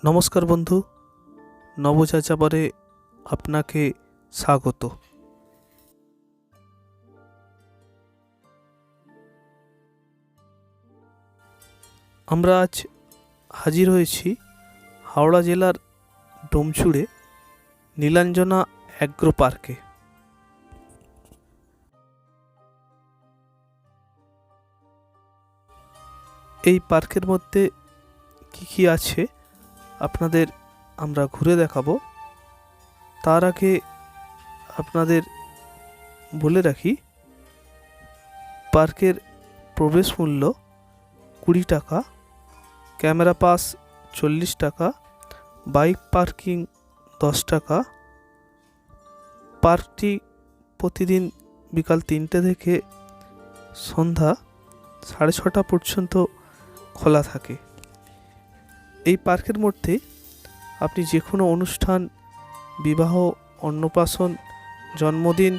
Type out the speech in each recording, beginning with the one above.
নমস্কার বন্ধু, নবযাযাবরে আপনাকে স্বাগত। আমরা আজ হাজির হয়েছি হাওড়া জেলার ডোমচুড়ে নীলাঞ্জনা অ্যাগ্রো পার্কে। এই পার্কের মধ্যে কি কি আছে আপনাদের আমরা ঘুরে দেখাবো। তার আগে আপনাদের বলে রাখি, পার্কের প্রবেশ মূল্য 20 টাকা, ক্যামেরা পাস 40 টাকা, বাইক পার্কিং 10 টাকা। পার্কটি প্রতিদিন বিকাল 3টে থেকে সন্ধ্যা 6:30 পর্যন্ত খোলা থাকে। এই পার্কের মধ্যে আপনি যে কোনো অনুষ্ঠান, বিবাহ, অন্নপ্রাশন, জন্মদিন,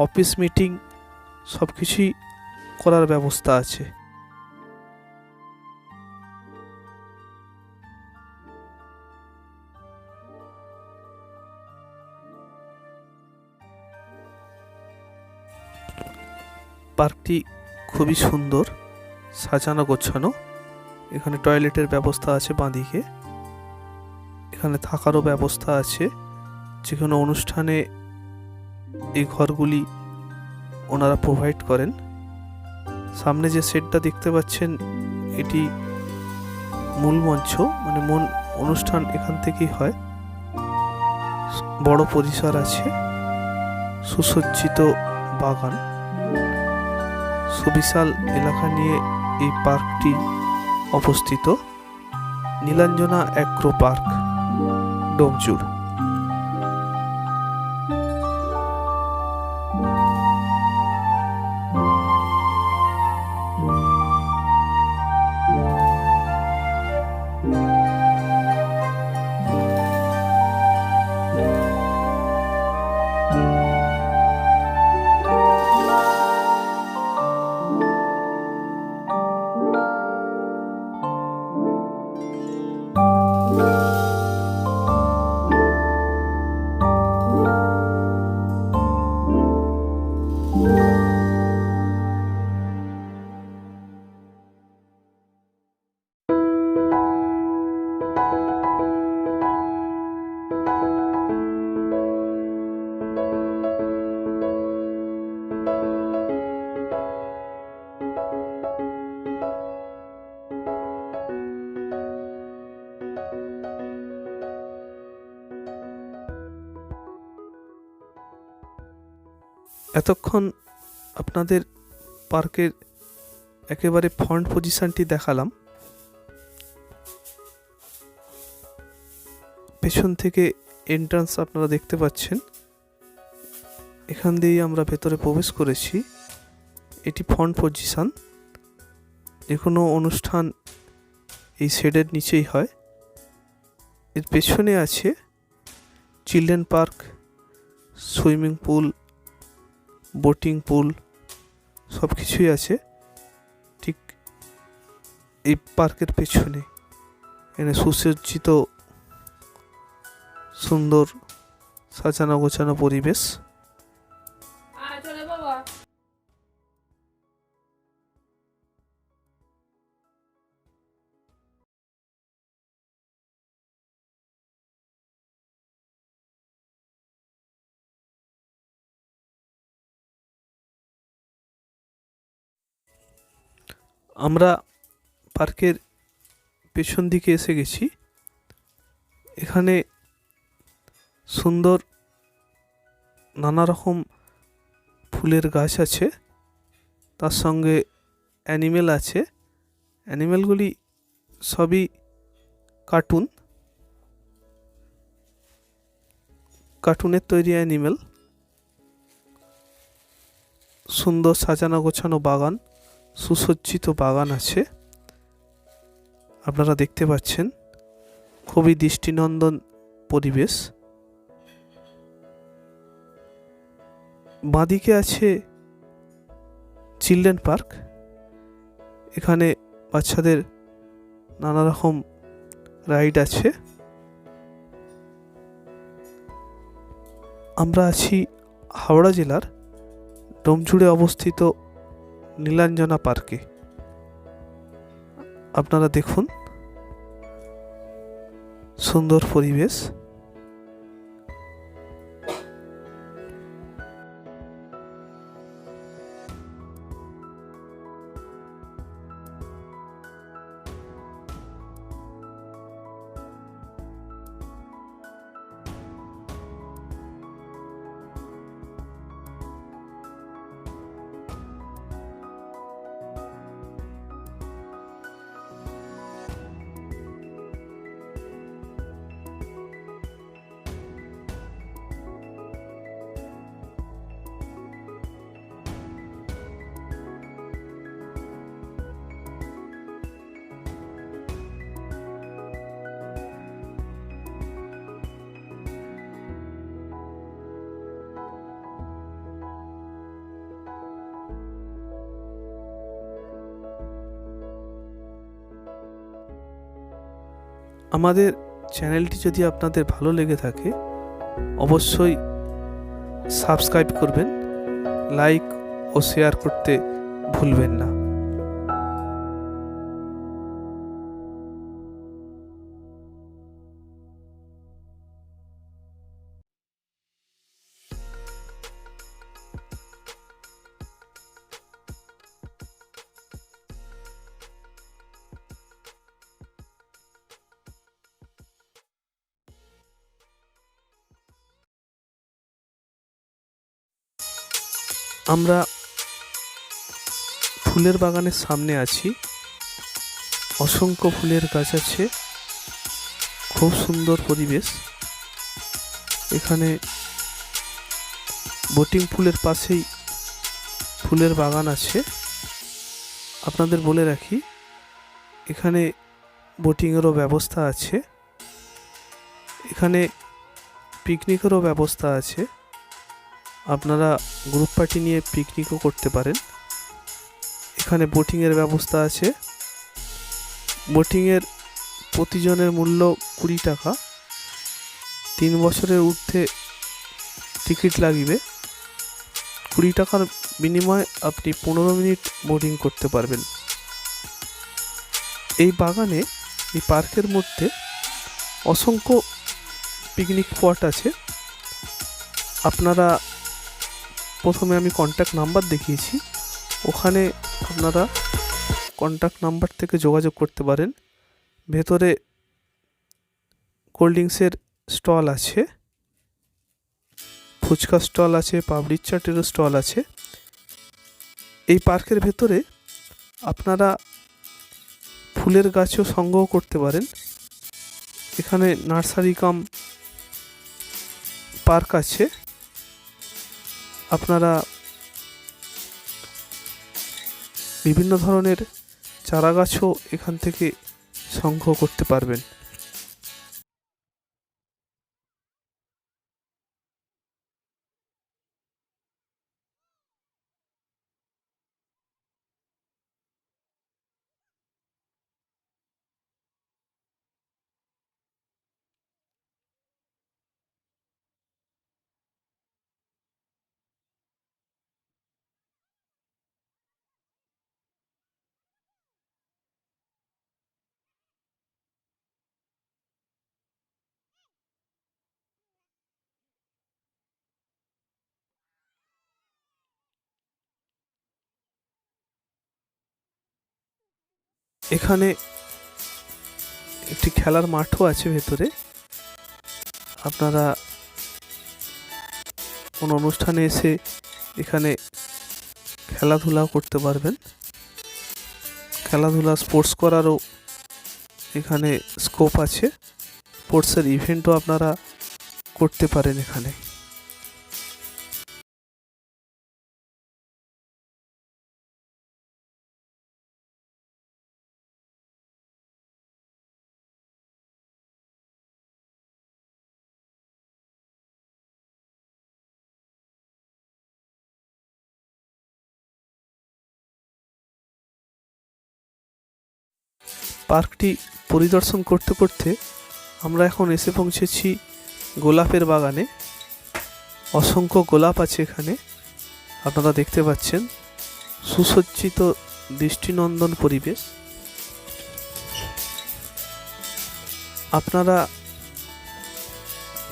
অফিস মিটিং সব কিছুই করার ব্যবস্থা আছে। পার্কটি খুবই সুন্দর, সাজানো গোছানো। এখানে টয়লেটের ব্যবস্থা আছে বাঁদিকে, এখানে থাকারও ব্যবস্থা আছে। যে কোনো অনুষ্ঠানে এই ঘরগুলি ওনারা প্রোভাইড করেন। সামনে যে সেটটা দেখতে পাচ্ছেন, এটি মূল মঞ্চ, মানে অনুষ্ঠান এখান থেকেই হয়। বড় পরিসর আছে, সুসজ্জিত বাগান, সুবিশাল এলাকা নিয়ে এই পার্কটি অবস্থিত। Nilanjana agro park, Domchur. এতক্ষণ আপনাদের পার্কের একেবারে ফ্রন্ট পজিশনটি দেখালাম। পেছন থেকে এন্ট্রান্স আপনারা দেখতে পাচ্ছেন। এখান দিয়েই আমরা ভেতরে প্রবেশ করেছি। এটি ফ্রন্ট পজিশন। যে কোনো অনুষ্ঠান এই শেডের নিচেই হয়। এর পেছনে আছে children park, swimming pool, boating pool, সব কিছুই আছে ঠিক এই পার্কের পেছনে। এখানে সুসজ্জিত সুন্দর সাজানো গোছানো পরিবেশ। আমরা পার্কের পেছন দিকে এসে গেছি। এখানে সুন্দর নানা রকম ফুলের গাছ আছে, তার সঙ্গে অ্যানিমেল আছে। অ্যানিমেলগুলি সবই কার্টুনের তৈরি অ্যানিমেল। সুন্দর সাজানো গোছানো বাগান, সুসজ্জিত বাগান আছে, আপনারা দেখতে পাচ্ছেন। খুবই দৃষ্টিনন্দন পরিবেশ। বাঁদিকে আছে চিলড্রেন পার্ক। এখানে বাচ্চাদের নানা রকম রাইড আছে। আমরা আছি হাওড়া জেলার ডোমজুড়ে অবস্থিত নীলাঞ্জনা পার্কে। আপনারা দেখুন সুন্দর পরিবেশ। আমাদের চ্যানেলটি যদি আপনাদের ভালো লেগে থাকে অবশ্যই সাবস্ক্রাইব করবেন, লাইক ও শেয়ার করতে ভুলবেন না। আমরা ফুলের বাগানের সামনে আছি। অসংখ্য ফুলের গাছ আছে, খুব সুন্দর পরিবেশ। এখানে বোটিং পুলের পাশেই ফুলের বাগান আছে। আপনাদের বলে রাখি, এখানে বোটিংয়েরও ব্যবস্থা আছে, এখানে পিকনিকেরও ব্যবস্থা আছে। আপনারা গ্রুপ পার্টি নিয়ে পিকনিকও করতে পারেন। এখানে বোটিংয়ের ব্যবস্থা আছে। বোটিংয়ের প্রতিজনের মূল্য 20 টাকা। 3 বছরের ঊর্ধ্বে টিকিট লাগিবে। 20 টাকার বিনিময়ে আপনি 15 মিনিট বোটিং করতে পারবেন। এই বাগানে, এই পার্কের মধ্যে অসংখ্য পিকনিক স্পট আছে। আপনারা প্রথমে আমি কন্ট্যাক্ট নাম্বার দেখিয়েছি, ওখানে আপনারা কন্ট্যাক্ট নাম্বার থেকে যোগাযোগ করতে পারেন। ভেতরে কোল্ড ড্রিঙ্কসের স্টল আছে, ফুচকা স্টল আছে, পাপড়ির চাটেরও স্টল আছে। এই পার্কের ভেতরে আপনারা ফুলের গাছও সংগ্রহ করতে পারেন। এখানে নার্সারি কাম পার্ক আছে। আপনারা বিভিন্ন ধরনের চারা গাছও এখান থেকে সংগ্রহ করতে পারবেন। এখানে একটি খেলার মাঠও আছে ভেতরে। আপনারা কোনো অনুষ্ঠানে এসে এখানে খেলাধুলা করতে পারবেন। খেলাধুলা স্পোর্টস করারও এখানে স্কোপ আছে। স্পোর্টসের ইভেন্টও আপনারা করতে পারেন এখানে। পার্কটি পরিদর্শন করতে করতে আমরা এখন এসে পৌঁছেছি গোলাপের বাগানে। অসংখ্য গোলাপ আছে এখানে, আপনারা দেখতে পাচ্ছেন। সুসজ্জিত দৃষ্টিনন্দন পরিবেশ। আপনারা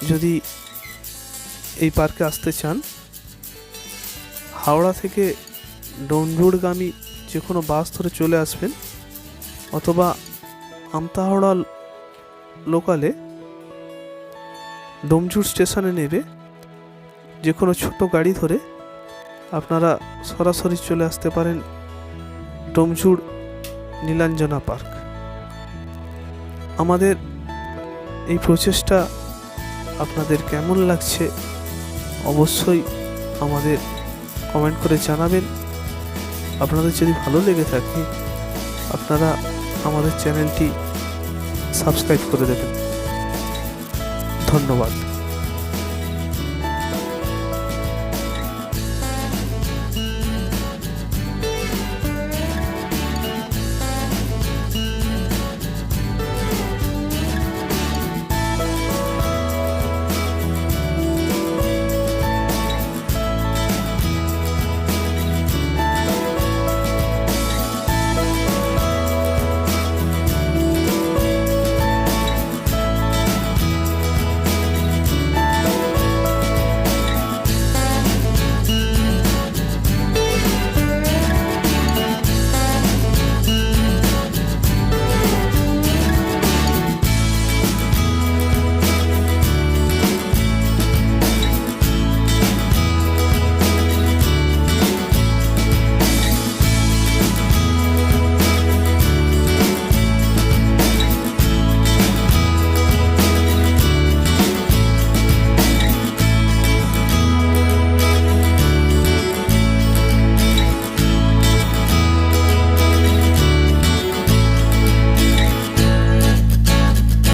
যদি এই পার্কে আসতে চান, হাওড়া থেকে ডোমজুড়গামী যে কোনো বাস ধরে চলে আসবেন, অথবা আমতা হাওড়া লোকালে ডোমজুড় স্টেশনে নেবে যে কোনো ছোট গাড়ি ধরে আপনারা সরাসরি চলে আসতে পারেন ডোমজুড় নীলাঞ্জনা পার্ক। আমাদের এই প্রচেষ্টা আপনাদের কেমন লাগছে অবশ্যই আমাদের কমেন্ট করে জানাবেন। আপনাদের যদি ভালো লেগে থাকে আপনারা আমাদের চ্যানেলটি সাবস্ক্রাইব করে দেবেন। ধন্যবাদ।